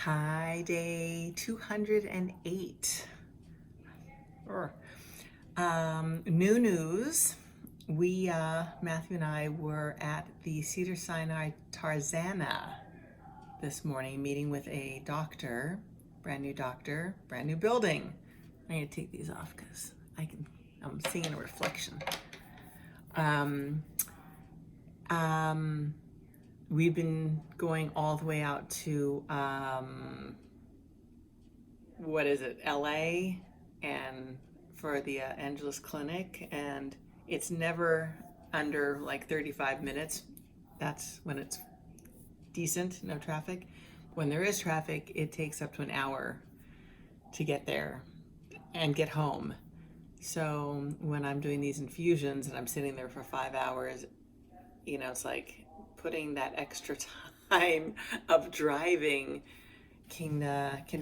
Hi, day 208. Or, New news. Matthew and I were at the Cedars-Sinai Tarzana this morning, meeting with a doctor, brand new building. I'm gonna take these off because I'm seeing a reflection. Um, um, we've been going all the way out to, what is it, LA, and for the Angeles Clinic, and it's never under like 35 minutes. That's when it's decent, no traffic. When there is traffic, it takes up to an hour to get there and get home. So when I'm doing these infusions and I'm sitting there for 5 hours, it's like putting that extra time of driving can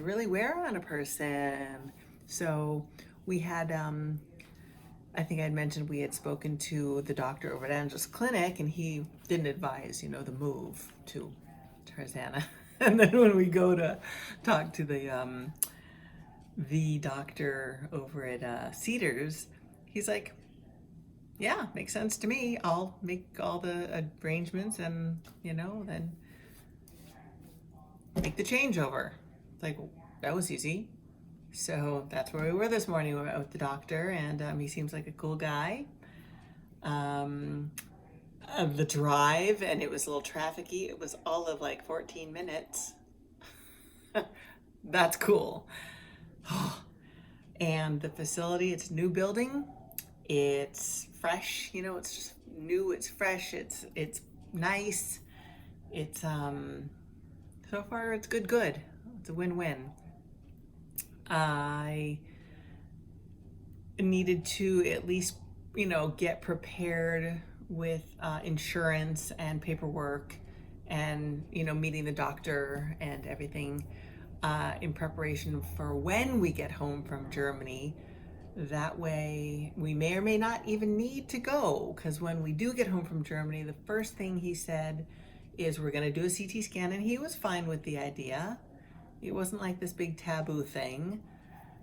really wear on a person. So we had, I think I'd mentioned we had spoken to the doctor over at Angeles Clinic, and he didn't advise, the move to Tarzana. And then when we go to talk to the doctor over at Cedars, he's like, "Yeah, makes sense to me. I'll make all the arrangements, and then make the changeover." It's like, that was easy. So that's where we were this morning. We went with the doctor, and he seems like a cool guy. The drive, and it was a little trafficy. It was all of like 14 minutes. That's cool. And the facility, it's a new building. It's fresh, it's just new, it's fresh, it's nice. It's so far it's good. It's a win-win. I needed to at least, get prepared with insurance and paperwork and, meeting the doctor and everything in preparation for when we get home from Germany. That way we may or may not even need to go, because when we do get home from Germany, the first thing he said is we're going to do a CT scan, and he was fine with the idea. It wasn't like this big taboo thing.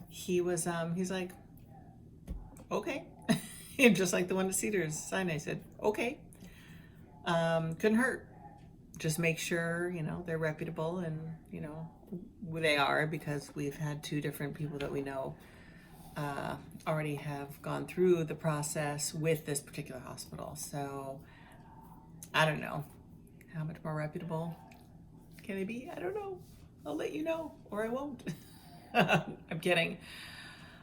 He's like, okay. Just like the one at Cedars-Sinai said, okay. Couldn't hurt. Just make sure, they're reputable, and, they are, because we've had two different people that we know already have gone through the process with this particular hospital. So I don't know how much more reputable can it be. I don't know. I'll let you know, or I won't. I'm kidding.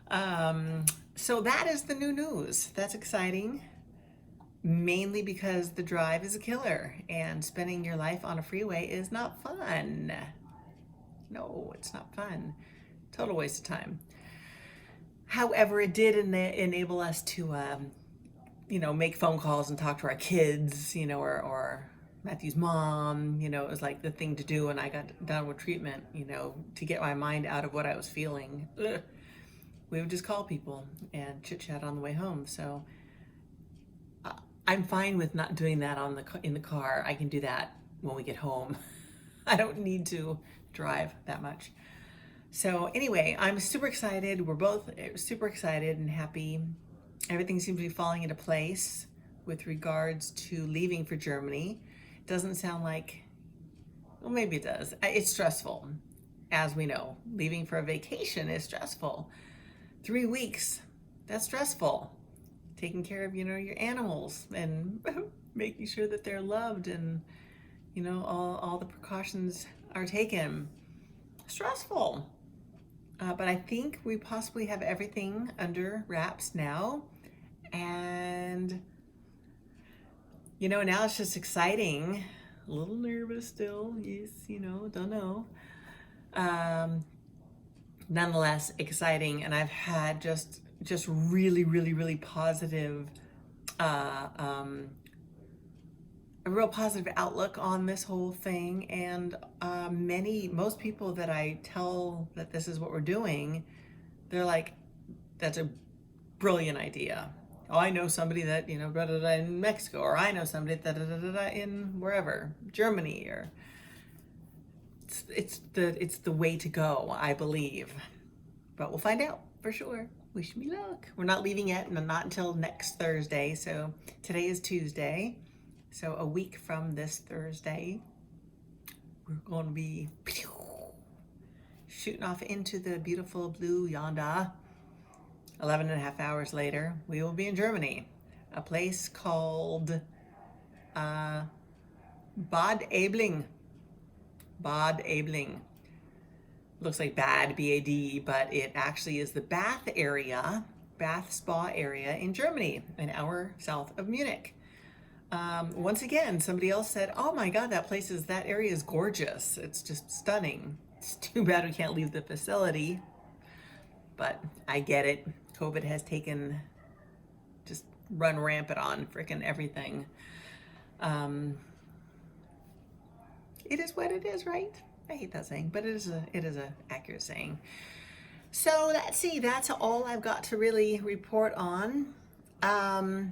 So that is the new news. That's exciting, mainly because the drive is a killer, and spending your life on a freeway is not fun. No, it's not fun. Total waste of time. However, it did enable us to, make phone calls and talk to our kids, or Matthew's mom. It was like the thing to do when I got done with treatment, to get my mind out of what I was feeling. Ugh. We would just call people and chit chat on the way home. So I'm fine with not doing that in the car. I can do that when we get home. I don't need to drive that much. So anyway, I'm super excited. We're both super excited and happy. Everything seems to be falling into place with regards to leaving for Germany. It doesn't sound like, well, maybe it does. It's stressful, as we know. Leaving for a vacation is stressful. 3 weeks, that's stressful. Taking care of, your animals and making sure that they're loved, and, all the precautions are taken. Stressful. But I think we possibly have everything under wraps now. And, now it's just exciting. A little nervous still. Yes, don't know. Nonetheless, exciting. And I've had just really, really, really positive, a real positive outlook on this whole thing. And most people that I tell that this is what we're doing, they're like, that's a brilliant idea. Oh, I know somebody that, in Mexico, or I know somebody that in wherever, Germany, or it's it's the way to go, I believe. But we'll find out for sure. Wish me luck. We're not leaving yet, and not until next Thursday. So today is Tuesday. So a week from this Thursday, we're going to be shooting off into the beautiful blue yonder. 11 and a half hours later, we will be in Germany, a place called Bad Aibling. Bad Aibling. Looks like bad, B-A-D, but it actually is the Bath area, Bath Spa area in Germany, an hour south of Munich. Once again, somebody else said, oh my God, that area is gorgeous. It's just stunning. It's too bad we can't leave the facility, but I get it. COVID has just run rampant on frickin' everything. It is what it is, right? I hate that saying, but it is a accurate saying. So let's see, that's all I've got to really report on. I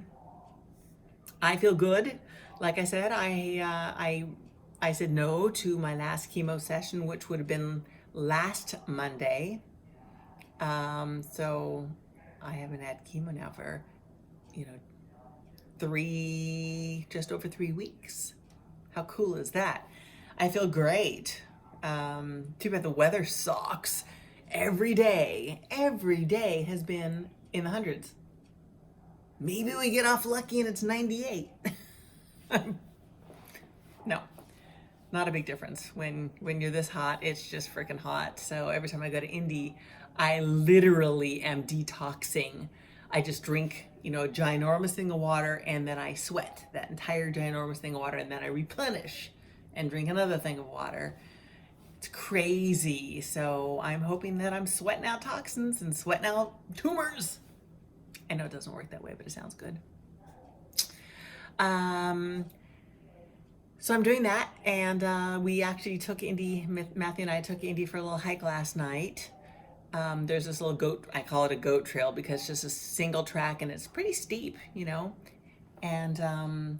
feel good. Like I said, I said no to my last chemo session, which would have been last Monday. So I haven't had chemo now for, just over 3 weeks. How cool is that? I feel great. Too bad the weather sucks. Every day has been in the hundreds. Maybe we get off lucky and it's 98. No, not a big difference. When you're this hot, it's just freaking hot. So every time I go to Indy, I literally am detoxing. I just drink, a ginormous thing of water, and then I sweat that entire ginormous thing of water, and then I replenish and drink another thing of water. It's crazy. So I'm hoping that I'm sweating out toxins and sweating out tumors. I know it doesn't work that way, but it sounds good. So I'm doing that, and we actually took Indy, Matthew and I took Indy for a little hike last night. There's this little goat, I call it a goat trail because it's just a single track and it's pretty steep, and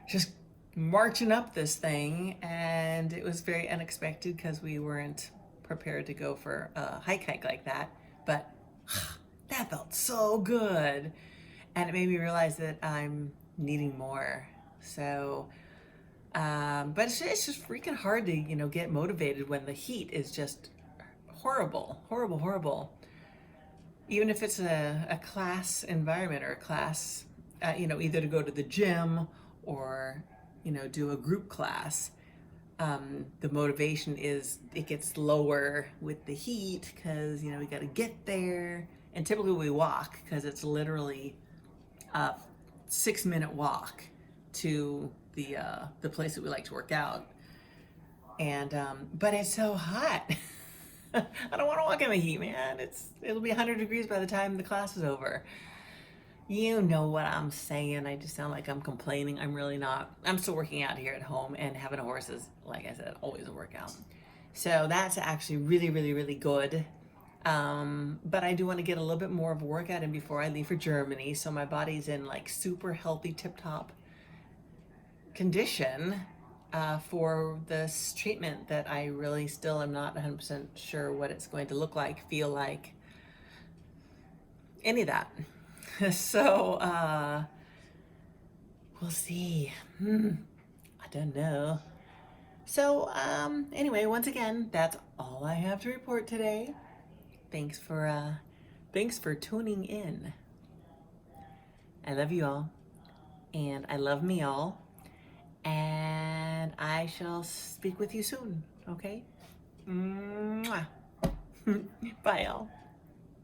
just marching up this thing, and it was very unexpected because we weren't prepared to go for a hike like that, but that felt so good, and it made me realize that I'm needing more. So but it's just freaking hard to get motivated when the heat is just horrible. Even if it's a class environment or a class, either to go to the gym or do a group class, the motivation it gets lower with the heat because we got to get there, and typically we walk because it's literally a 6-minute walk to the place that we like to work out, and but it's so hot. I don't want to walk in the heat, man. It'll be 100 degrees by the time the class is over. You know what I'm saying. I just sound like I'm complaining. I'm really not. I'm still working out here at home, and having a horse is, like I said, always a workout. So that's actually really, really, really good. But I do want to get a little bit more of a workout in before I leave for Germany, so my body's in super healthy, tip-top condition for this treatment that I really still am not 100% sure what it's going to look like, feel like, any of that. So we'll see. I don't know. So anyway, once again, that's all I have to report today. Thanks for tuning in. I love you all, and I love me all, and I shall speak with you soon. Okay? Mwah. Bye, y'all.